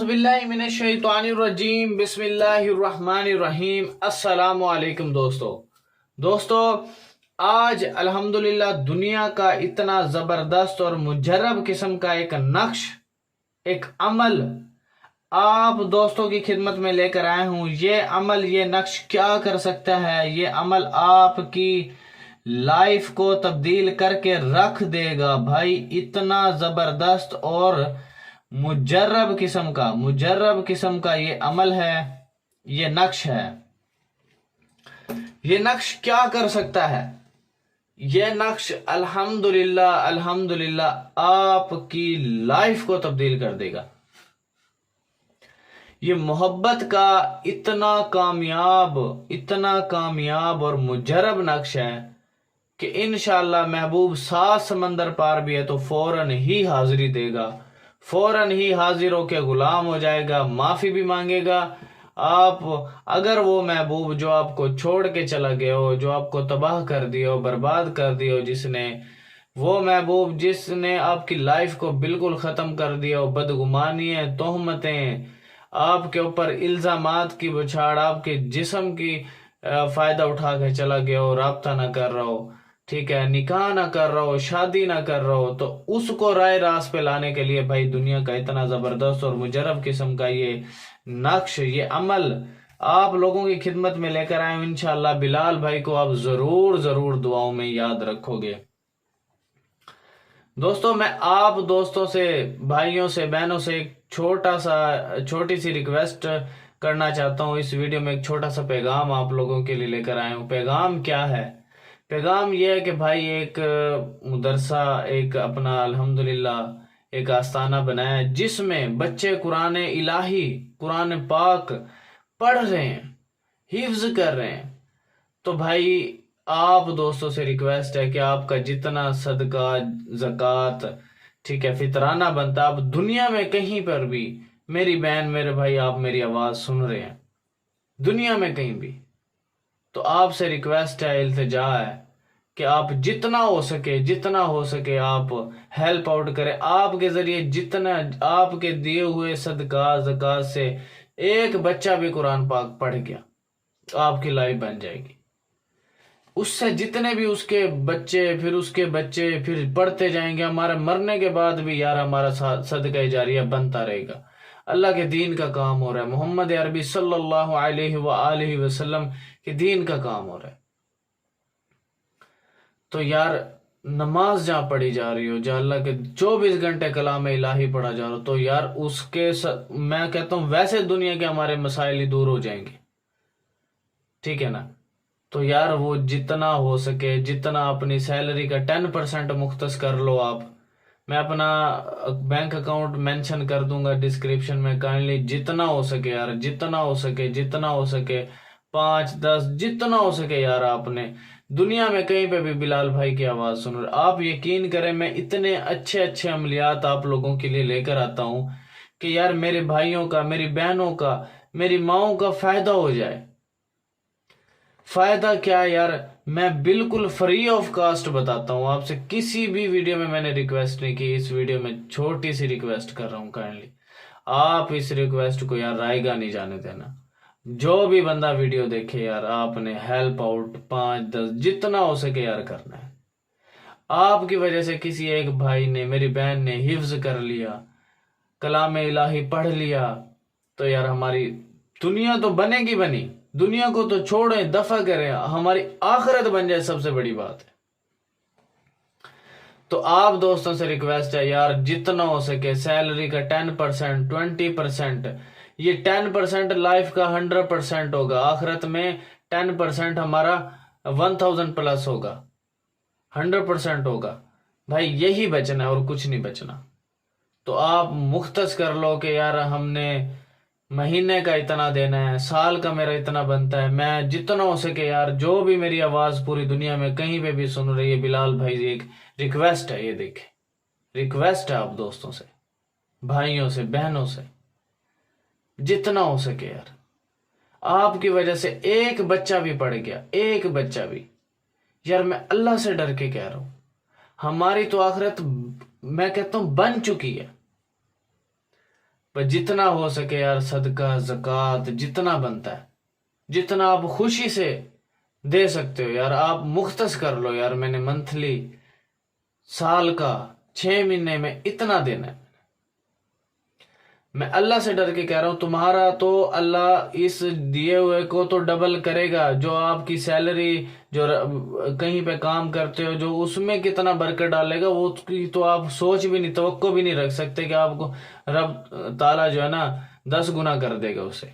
बिल्लाहि मिनश्शैतानिर्रजीम बिस्मिल्लाहिर्रहमानिर्रहीम। अस्सलामु अलैकुम दोस्तों, आज अल्हम्दुलिल्लाह दुनिया का इतना ज़बरदस्त और मुजर्रब किस्म का एक नक्श, एक अमल आप दोस्तों की खिदमत में लेकर आया हूँ। ये अमल, ये नक्श क्या कर सकता है? ये अमल आपकी लाइफ को तब्दील करके रख देगा भाई। इतना ज़बरदस्त और मुजर्रब किस्म का ये अमल है, ये नक्श है। ये नक्श क्या कर सकता है? ये नक्श अल्हम्दुलिल्लाह आपकी लाइफ को तब्दील कर देगा। ये मोहब्बत का इतना कामयाब और मुजर्रब नक्श है कि इंशाअल्लाह महबूब 7 समंदर पार भी है तो फौरन ही हाजिरी देगा, फौरन ही हाजिर होकर गुलाम हो जाएगा, माफी भी मांगेगा। आप अगर वो महबूब जो आपको छोड़ के चला गया हो, जो आपको तबाह कर दिया हो, बर्बाद कर दिया हो, वो महबूब जिसने आपकी लाइफ को बिल्कुल ख़त्म कर दिया हो, बदगुमानियाँ, तोहमतें, आपके ऊपर इल्ज़ामात की बौछार, आपके जिस्म की फ़ायदा उठा के चला गया हो, राब्ता ना कर रहा हो, ठीक है, निकाह ना कर रहा हो, शादी ना कर रहा हो, तो उसको राय रास पे लाने के लिए भाई दुनिया का इतना ज़बरदस्त और मुजर्रब किस्म का ये नक्श, ये अमल आप लोगों की खिदमत में लेकर आए हूं। इंशाअल्लाह बिलाल भाई को आप ज़रूर दुआओं में याद रखोगे। दोस्तों, मैं आप दोस्तों से, भाइयों से, बहनों से एक छोटी सी रिक्वेस्ट करना चाहता हूँ। इस वीडियो में एक छोटा सा पैगाम आप लोगों के लिए लेकर आया हूँ। पैगाम क्या है? पैगाम यह है कि भाई एक मदरसा, एक अपना अल्हम्दुलिल्लाह एक आस्थाना बनाया है जिसमें बच्चे कुरान इलाही, कुरान पाक पढ़ रहे हैं, हिफ्ज कर रहे हैं। तो भाई आप दोस्तों से रिक्वेस्ट है कि आपका जितना सदका, ज़कात, ठीक है, फितराना बनता, आप दुनिया में कहीं पर भी, मेरी बहन, मेरे भाई, आप मेरी आवाज़ सुन रहे हैं दुनिया में कहीं भी, तो आपसे रिक्वेस्ट है, इल्तिजा है कि आप जितना हो सके आप हेल्प आउट करें। आपके ज़रिए जितना, आपके दिए हुए सदका ज़कात से एक बच्चा भी कुरान पाक पढ़ गया तो आपकी लाइफ बन जाएगी। उससे जितने भी उसके बच्चे, फिर उसके बच्चे, फिर पढ़ते जाएंगे। हमारे मरने के बाद भी यार हमारा सदका जारिया बनता रहेगा। अल्लाह के दीन का काम हो रहा है, मोहम्मद अरबी सल्लल्लाहु अलैहि वसल्लम के दीन का काम हो रहा है। तो यार नमाज जहाँ पढ़ी जा रही हो, जहाँ अल्लाह के 24 घंटे कलाम इलाही पढ़ा जा रहा हो, तो यार उसके मैं कहता हूँ वैसे दुनिया के हमारे मसाइल ही दूर हो जाएंगे, ठीक है ना। तो यार वो जितना हो सके, जितना अपनी सैलरी का 10% मुख्तस कर लो आप। मैं अपना बैंक अकाउंट मेंशन कर दूंगा डिस्क्रिप्शन में, काइंडली जितना हो सके यार, जितना हो सके 5, 10, जितना हो सके यार। आपने दुनिया में कहीं पे भी बिलाल भाई की आवाज़ सुन रहे, आप यकीन करें मैं इतने अच्छे अमलियात आप लोगों के लिए लेकर आता हूँ कि यार मेरे भाइयों का, मेरी बहनों का, मेरी माओं का फ़ायदा हो जाए। फायदा क्या यार, मैं बिल्कुल फ्री ऑफ कास्ट बताता हूँ आपसे। किसी भी वीडियो में मैंने रिक्वेस्ट नहीं की, इस वीडियो में छोटी सी रिक्वेस्ट कर रहा हूँ। काइंडली आप इस रिक्वेस्ट को यार रायगा नहीं जाने देना। जो भी बंदा वीडियो देखे यार, आपने हेल्प आउट 5, 10 जितना हो सके यार करना है। आपकी वजह से किसी एक भाई ने, मेरी बहन ने हिफ्ज कर लिया, कलाम इलाही पढ़ लिया, तो यार हमारी दुनिया तो बनेगी बनी, दुनिया को तो छोड़ें, दफा करें, हमारी आखिरत बन जाए, सबसे बड़ी बात है। तो आप दोस्तों से रिक्वेस्ट है यार, जितना हो सके सैलरी का 10%, 20%, ये 10% लाइफ का 100% होगा। आखिरत में 10% हमारा 1000 प्लस होगा, 100% होगा भाई। यही बचना है और कुछ नहीं बचना। तो आप मुख्तस कर लो कि यार हमने महीने का इतना देना है, साल का मेरा इतना बनता है। मैं जितना हो सके यार, जो भी मेरी आवाज़ पूरी दुनिया में कहीं पे भी सुन रही है, बिलाल भाई एक रिक्वेस्ट है, ये देखे, रिक्वेस्ट है आप दोस्तों से, भाइयों से, बहनों से, जितना हो सके यार। आपकी वजह से एक बच्चा भी पढ़ गया, एक बच्चा भी, यार मैं अल्लाह से डर के कह रहा हूं, हमारी तो आखिरत मैं कहता हूं बन चुकी है। पर जितना हो सके यार सदका ज़कात जितना बनता है, जितना आप खुशी से दे सकते हो यार, आप मुख्तस कर लो यार, मैंने मंथली साल का 6 महीने में इतना देना है। मैं अल्लाह से डर के कह रहा हूं, तुम्हारा तो अल्लाह इस दिए हुए को तो डबल करेगा। जो आपकी सैलरी, जो कहीं पे काम करते हो, जो उसमें कितना बरकत डालेगा वो उसकी तो आप सोच भी नहीं, तवक्को भी नहीं रख सकते कि आपको रब ताला जो है ना 10 गुना कर देगा उसे।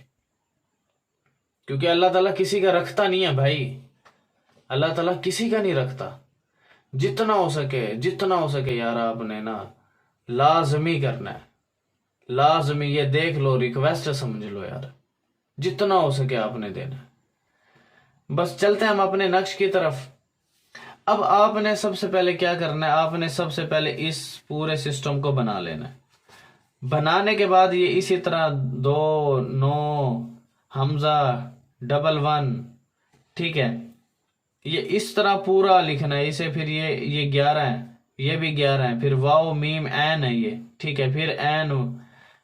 क्योंकि अल्लाह ताला किसी का रखता नहीं है भाई, अल्लाह ताला किसी का नहीं रखता। जितना हो सके यार आपने ना लाजमी करना है, लाजमी। ये देख लो, रिक्वेस्ट समझ लो यार, जितना हो सके आपने देना है। बस चलते हैं हम अपने नक्श की तरफ। अब आपने सबसे पहले क्या करना है, आपने सबसे पहले इस पूरे सिस्टम को बना लेना है। बनाने के बाद ये इसी तरह 2 9 हमजा 1 ठीक है, ये इस तरह पूरा लिखना है इसे। फिर ये 11 है, ये भी 11 है, फिर वाओ मीम एन है ये, ठीक है, फिर एन,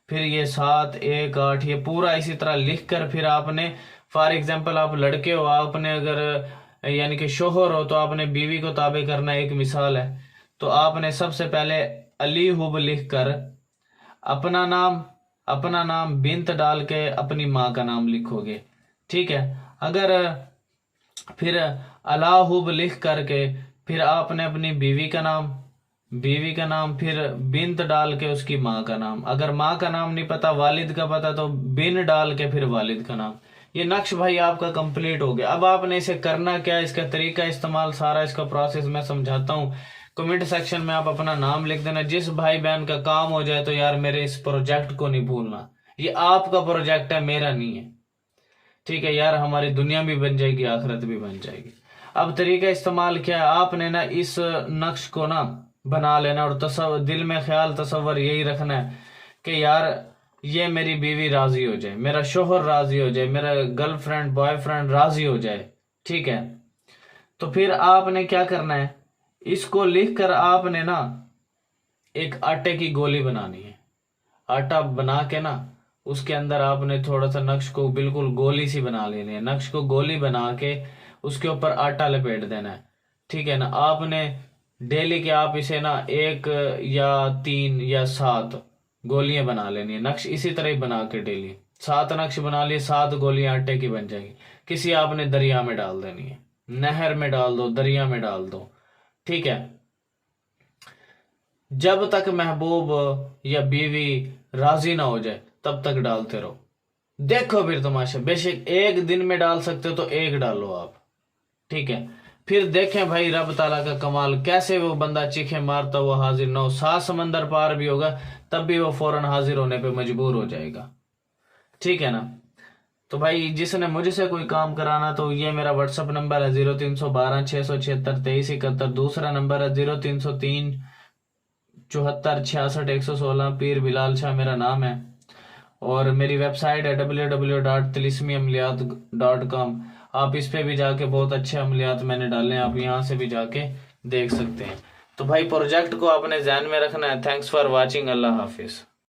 फिर ये 7 1 8, ये पूरा इसी तरह लिख कर फिर आपने, फॉर एग्जांपल आप लड़के हो, आपने अगर यानी कि शोहर हो तो आपने बीवी को ताबे करना, एक मिसाल है। तो आपने सबसे पहले अली हुब लिख कर अपना नाम बिन्त डाल के अपनी माँ का नाम लिखोगे, ठीक है। अगर फिर अलाहुब लिख करके फिर आपने अपनी बीवी का नाम फिर बिन्त डाल के उसकी माँ का नाम। अगर माँ का नाम नहीं पता, वालिद का पता, तो बिन डाल के फिर वालिद का नाम। ये नक्श भाई आपका कंप्लीट हो गया। अब आपने इसे करना क्या है, इसका तरीका इस्तेमाल, सारा इसका प्रोसेस मैं समझाता हूँ। कमेंट सेक्शन में आप अपना नाम लिख देना। जिस भाई बहन का काम हो जाए तो यार मेरे इस प्रोजेक्ट को नहीं भूलना, ये आपका प्रोजेक्ट है, मेरा नहीं है, ठीक है यार। हमारी दुनिया भी बन जाएगी, आखिरत भी बन जाएगी। अब तरीका इस्तेमाल क्या है, आपने ना इस नक्श को ना बना लेना और दिल में ख्याल तसव्वुर यही रखना है कि यार ये मेरी बीवी राजी हो जाए, मेरा शोहर राजी हो जाए, मेरा गर्लफ्रेंड बॉयफ्रेंड राजी हो जाए, ठीक है। तो फिर आपने क्या करना है, इसको लिख कर आपने ना एक आटे की गोली बनानी है। आटा बना के ना उसके अंदर आपने थोड़ा सा नक्श को बिल्कुल गोली सी बना लेनी है। नक्श को गोली बना के उसके ऊपर आटा लपेट देना है, ठीक है ना। आपने डेली के आप इसे ना 1 या 3 या 7 गोलियां बना लेनी है। नक्श इसी तरह ही बना के डेली 7 नक्श बना लिए, 7 गोलियां आटे की बन जाएगी। किसी आपने दरिया में डाल देनी है, नहर में डाल दो, दरिया में डाल दो, ठीक है। जब तक महबूब या बीवी राजी ना हो जाए तब तक डालते रहो। देखो फिर तमाशा, बेशक 1 दिन में डाल सकते हो तो 1 डालो आप, ठीक है। फिर देखें भाई रब ताला का कमाल, कैसे वो बंदा चीखे मारता हुआ हाजिर ना हो, 7 समंदर पार भी होगा तब भी वो फौरन हाजिर होने पे मजबूर हो जाएगा, ठीक है ना। तो भाई जिसने मुझसे कोई काम कराना तो ये मेरा व्हाट्सअप नंबर है 0312 676 2371। दूसरा नंबर है 0303 74 66 116। पीर बिलाल शाह मेरा नाम है। और मेरी वेबसाइट है www.tilismiamliyat.com। आप इस पे भी जाके बहुत अच्छे अमलियात मैंने डाले हैं, आप यहाँ से भी जाके देख सकते हैं। तो भाई प्रोजेक्ट को आपने ध्यान में रखना है। Thanks for watching, Allah Hafiz.